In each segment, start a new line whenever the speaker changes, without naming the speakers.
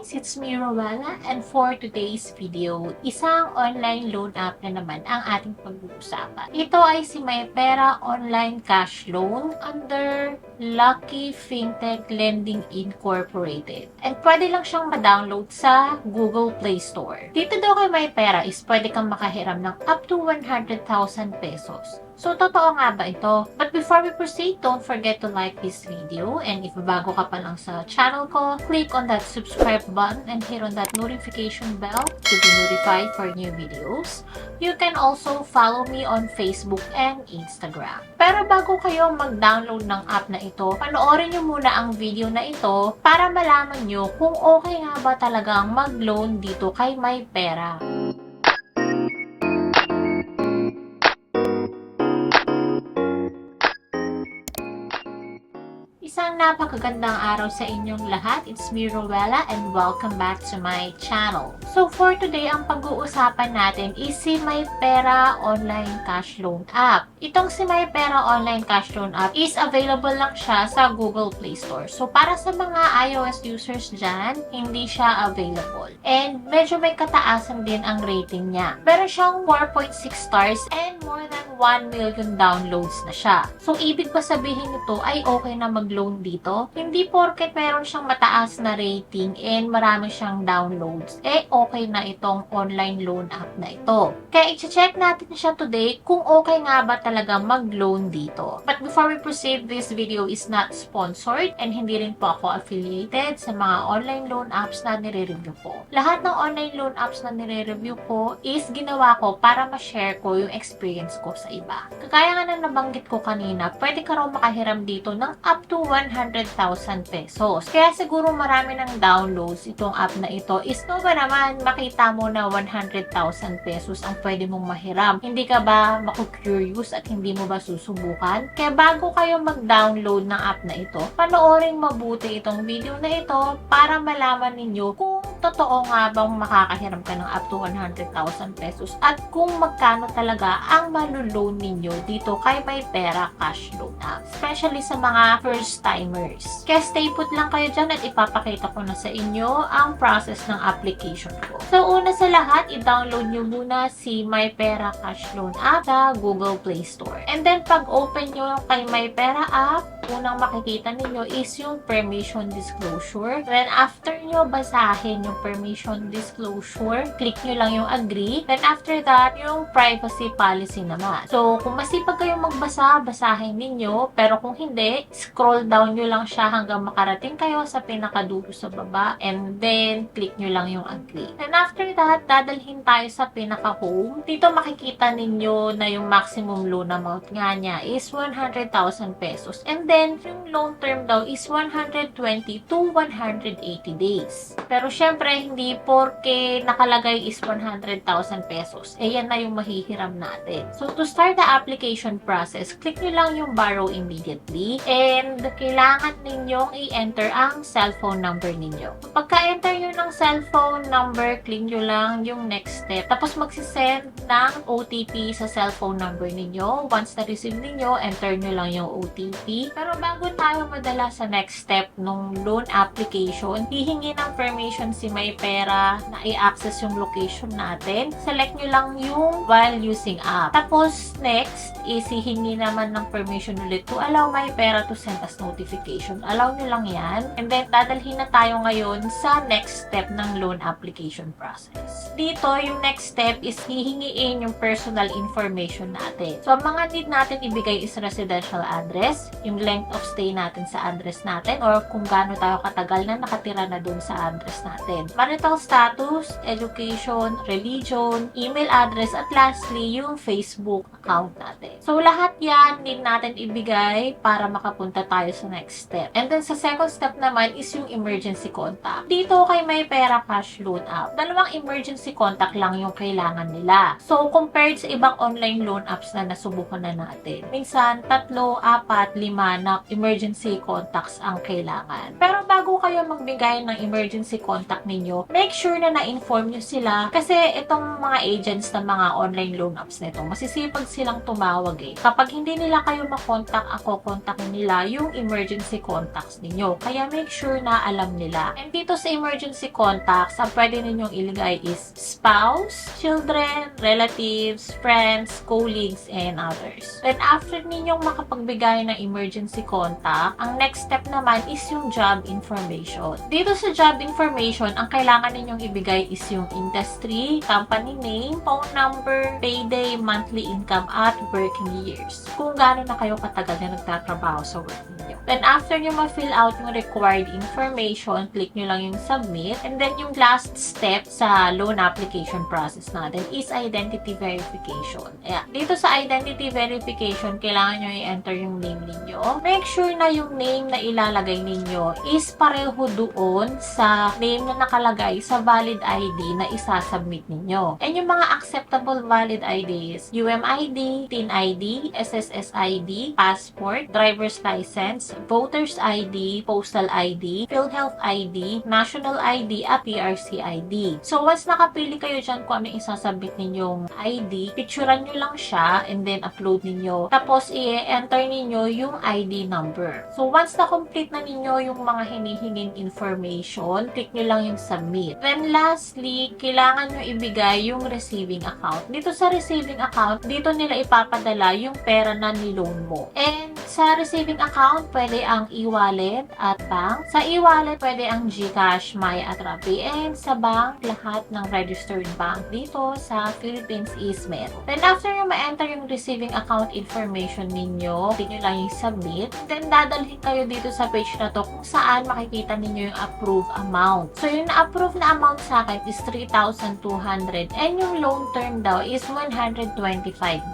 guys! It's me, Rowella, and for today's video, isang online loan app na naman ang ating pag-uusapan. Ito ay si MyPera Online Cash Loan under Lucky Fintech Lending Incorporated. And pwede lang siyang ma-download sa Google Play Store. Dito daw kay MyPera is pwede kang makahiram ng up to 100,000 pesos. So, totoo nga ba ito? But before we proceed, don't forget to like this video. And if bago ka pa lang sa channel ko, click on that subscribe button and hit on that notification bell to be notified for new videos. You can also follow me on Facebook and Instagram. Pero bago kayo mag-download ng app na ito, panoorin nyo muna ang video na ito para malaman nyo kung okay nga ba talagang mag-loan dito kay MyPera. Isang napakagandang araw sa inyong lahat. It's me, Rowella, and welcome back to my channel. So for today, ang pag-uusapan natin is si MyPera Online Cash Loan App. Itong si MyPera Online Cash Loan App is available lang siya sa Google Play Store. So para sa mga iOS users dyan, hindi siya available. And medyo may kataasan din ang rating niya. Meron siyang 4.6 stars and more than 1 million downloads na siya. So ibig pa sabihin nito ay okay na mag-loan dito. Hindi porket meron siyang mataas na rating and marami siyang downloads, okay na itong online loan app na ito. Kaya i-check natin siya today kung okay nga ba talaga mag-loan dito. But before we proceed, this video is not sponsored and hindi rin po ako affiliated sa mga online loan apps na nire-review ko. Lahat ng online loan apps na nire-review ko is ginawa ko para ma-share ko yung experience ko sa iba. Kagaya nga na nabanggit ko kanina, pwede ka raw makahiram dito ng up to 100,000 pesos. Kaya siguro marami ng downloads itong app na ito is no ba naman makita mo na 100,000 pesos ang pwede mong mahiram. Hindi ka ba maku-curious at hindi mo ba susubukan? Kaya bago kayo mag-download ng app na ito, panoorin mabuti itong video na ito para malaman ninyo kung totoo nga bang makakahiram ka ng up to 100,000 pesos at kung magkano talaga ang malulone ninyo dito kay MyPera Cash Loan App. Especially sa mga first-timers. Kaya stay put lang kayo dyan at ipapakita ko na sa inyo ang process ng application ko. So, una sa lahat, i-download nyo muna si MyPera Cash Loan App sa Google Play Store. And then, pag-open nyo kay MyPera App, unang makikita ninyo is yung permission disclosure. Then, after nyo basahin yung permission disclosure, click nyo lang yung agree. Then, after that, yung privacy policy naman. So, kung masipag kayong magbasa, basahin ninyo. Pero kung hindi, scroll down nyo lang siya hanggang makarating kayo sa pinakadulo sa baba. And then, click nyo lang yung agree. And after that, dadalhin tayo sa pinaka-home. Dito makikita ninyo na yung maximum loan amount nga niya is 100,000 pesos. And then, yung loan term daw is 120 to 180 days. Pero syempre, hindi porke nakalagay is 100,000 pesos. Yan na yung mahihiram natin. So, to start the application process, click nyo lang yung borrow immediately. And, kailangan ninyong i-enter ang cellphone number ninyo. So, pagka-enter nyo ng cellphone number, click nyo lang yung next step. Tapos, magsisend ng OTP sa cellphone number ninyo. Once na-receive ninyo, enter nyo lang yung OTP. Pero bago tayo madala sa next step nung loan application, hihingi ng permission si MyPera na i-access yung location natin. Select nyo lang yung while using app. Tapos, next is hihingi naman ng permission ulit to allow MyPera to send us notification. Allow nyo lang yan. And then, dadalhin na tayo ngayon sa next step ng loan application process. Dito, yung next step is hihingiin yung personal information natin. So, ang mga need natin ibigay is residential address, yung length of stay natin sa address natin, or kung gaano tayo katagal na nakatira na dun sa address natin. Marital status, education, religion, email address, at lastly, yung Facebook account natin. So, lahat yan need natin ibigay para makapunta tayo sa next step. And then, sa second step naman is yung emergency contact. Dito kay MyPera Cash Loan App, dalawang emergency contact lang yung kailangan nila. So, compared sa ibang online loan apps na nasubukan na natin, minsan, 3, 4, 5 na emergency contacts ang kailangan. Pero bago kayo magbigay ng emergency contact ninyo, make sure na na-inform nyo sila kasi itong mga agents ng mga online loan apps nito, masisipag silang tumawag eh. Kapag hindi nila kayo makontak, ako kontakin nila yung emergency contacts ninyo. Kaya make sure na alam nila. And dito sa emergency contacts, ang pwede ninyong ilagay is spouse, children, relatives, friends, colleagues, and others. Then after ninyong makapagbigay ng emergency contact, ang next step naman is yung job information. Dito sa job information, ang kailangan ninyong ibigay is yung industry, company name, phone number, payday, monthly income, at working years. Kung gaano na kayo katagal na nagtatrabaho sa work niyo. Then after nyo ma-fill out yung required information, click nyo lang yung submit. And then yung last step sa loan application process natin is identity verification. Ayan. Dito sa identity verification, kailangan nyo i-enter yung name ninyo. Make sure na yung name na ilalagay ninyo is pareho doon sa name na nakalagay sa valid ID na isasubmit ninyo. And yung mga acceptable valid IDs, UMID, TIN ID, SSS ID, passport, driver's license, voter's ID, postal ID, PhilHealth ID, national ID, at PRC ID. So, once nakapili kayo dyan kung ano isasubmit ninyong ID, picturean nyo lang siya and then upload ninyo. Tapos, i-enter ninyo yung ID number. So, once na-complete na ninyo yung mga hinihinging information, click nyo lang yung submit. Then, lastly, kailangan nyo ibigay yung receiving account. Dito sa receiving account, dito nila ipapadala yung pera na niloan mo. And sa receiving account, pwede ang e-wallet at bank. Sa e-wallet, pwede ang GCash, Maya at Rappi. And sa bank, lahat ng registered bank dito sa Philippines is meron. Then after nyo ma-enter yung receiving account information ninyo, click nyo lang yung submit. Then dadalhin kayo dito sa page na to kung saan makikita ninyo yung approved amount. So yung na-approve na amount sa akin is 3,200 and yung loan term daw is 125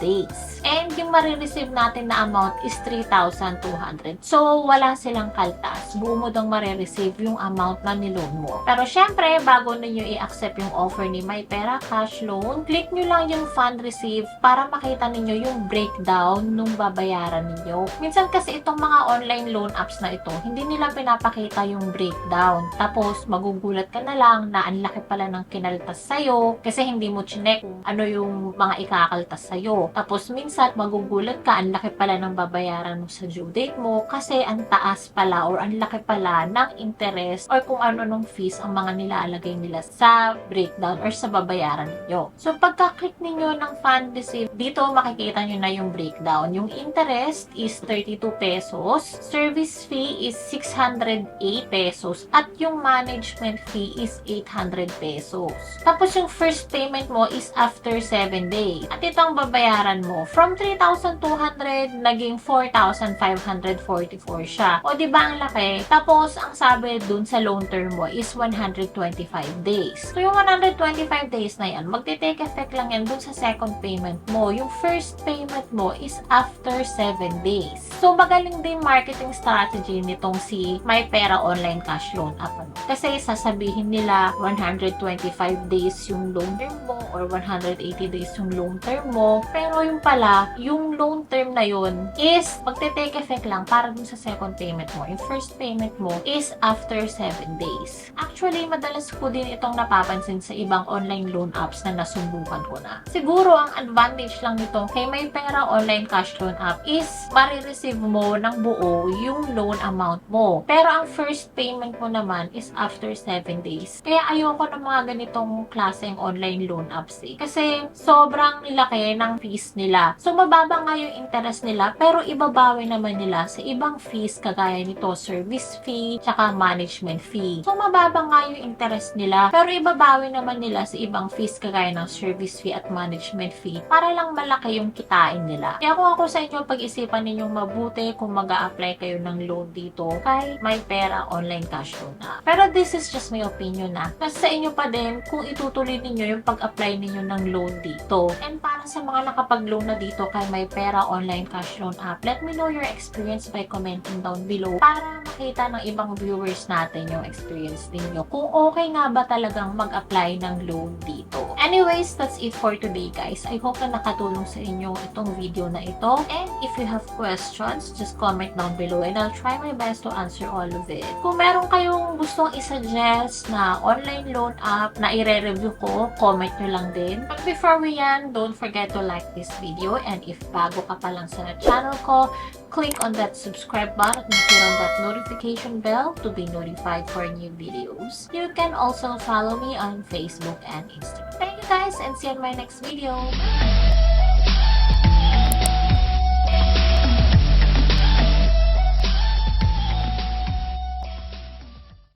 days. And yung marireceive natin na amount is 3,200. So wala silang kaltas. Buo mo dang marireceive yung amount na niloan mo. Pero syempre, bago ninyo i-accept yung offer ni MyPera Cash Loan, click nyo lang yung fund receive para makita ninyo yung breakdown nung babayaran ninyo. Minsan kasi itong mga online loan apps na ito, hindi nila pinapakita yung breakdown. Tapos, magugulat ka na lang na ang laki pala ng kinaltas sa'yo kasi hindi mo chinek kung ano yung mga ikakaltas sa'yo. Tapos, minsan, magugulat ka, ang laki pala ng babayaran mo sa due date mo kasi ang taas pala or ang laki pala ng interest or kung ano nung fees ang mga nilalagay nila sa breakdown or sa babayaran ninyo. So, pagka-click ninyo ng fund receive, dito makikita nyo na yung breakdown. Yung interest is 32 pesos, service fee is 608 pesos, at yung management fee is 800 pesos. Tapos, yung first payment mo is after 7 days. At itong babayaran mo, from 3,200, naging 4,544 siya. O, di ba ang laki? Tapos, ang sabi dun sa loan term mo is 125 days. So, yung 125 days na yan, magte-take effect lang yan dun sa second payment mo. Yung first payment mo is after 7 days. So, magaling din marketing strategy nitong si MyPera Online Cash Loan App. Kasi sasabihin nila 125 days yung loan term mo or 180 days yung loan term mo. Pero yung pala, yung loan term na yun is magte-take effect lang para dun sa second payment mo. Yung first payment mo is after 7 days. Actually, madalas ko din itong napapansin sa ibang online loan apps na nasubukan ko na. Siguro, ang advantage lang nito kay MyPera Online Cash Loan App is marireceive mo ng buo yung loan amount mo. Pero ang first payment mo naman is after 7 days. Kaya ayoko ng mga ganitong klaseng online loan apps eh. Kasi sobrang laki ng fees nila. So, mababa nga yung interest nila, pero ibabawi naman nila sa ibang fees kagaya nito, service fee, tsaka management fee. So, mababa nga yung interest nila, pero ibabawi naman nila sa ibang fees kagaya ng service fee at management fee para lang malaki yung kitain nila. Kaya kung ako sa inyo, pag-isipan ninyong mabuti kung mag-a-apply kayo ng loan dito kay MyPera Online Cash Loan App. Pero this is just my opinion na. Kasi sa inyo pa din kung itutuloy ninyo yung pag-apply ninyo ng loan dito. And para sa mga nakapag-loan na dito kay MyPera Online Cash Loan App, let me know your experience by commenting down below para makita ng ibang viewers natin yung experience ninyo. Kung okay nga ba talagang mag-apply ng loan dito. Anyways, that's it for today guys. I hope na nakatulong sa inyo itong video na ito. And if you have questions, just comment down below and I'll try my best to answer all of it. Kung meron kayong gustong isuggest na online loan app na i-review ko, comment nyo lang din. But before we end, don't forget to like this video, and if bago ka pa lang sa channel ko, click on that subscribe button and hit on that notification bell to be notified for new videos. You can also follow me on Facebook and Instagram. Thank you guys, and see you in my next video.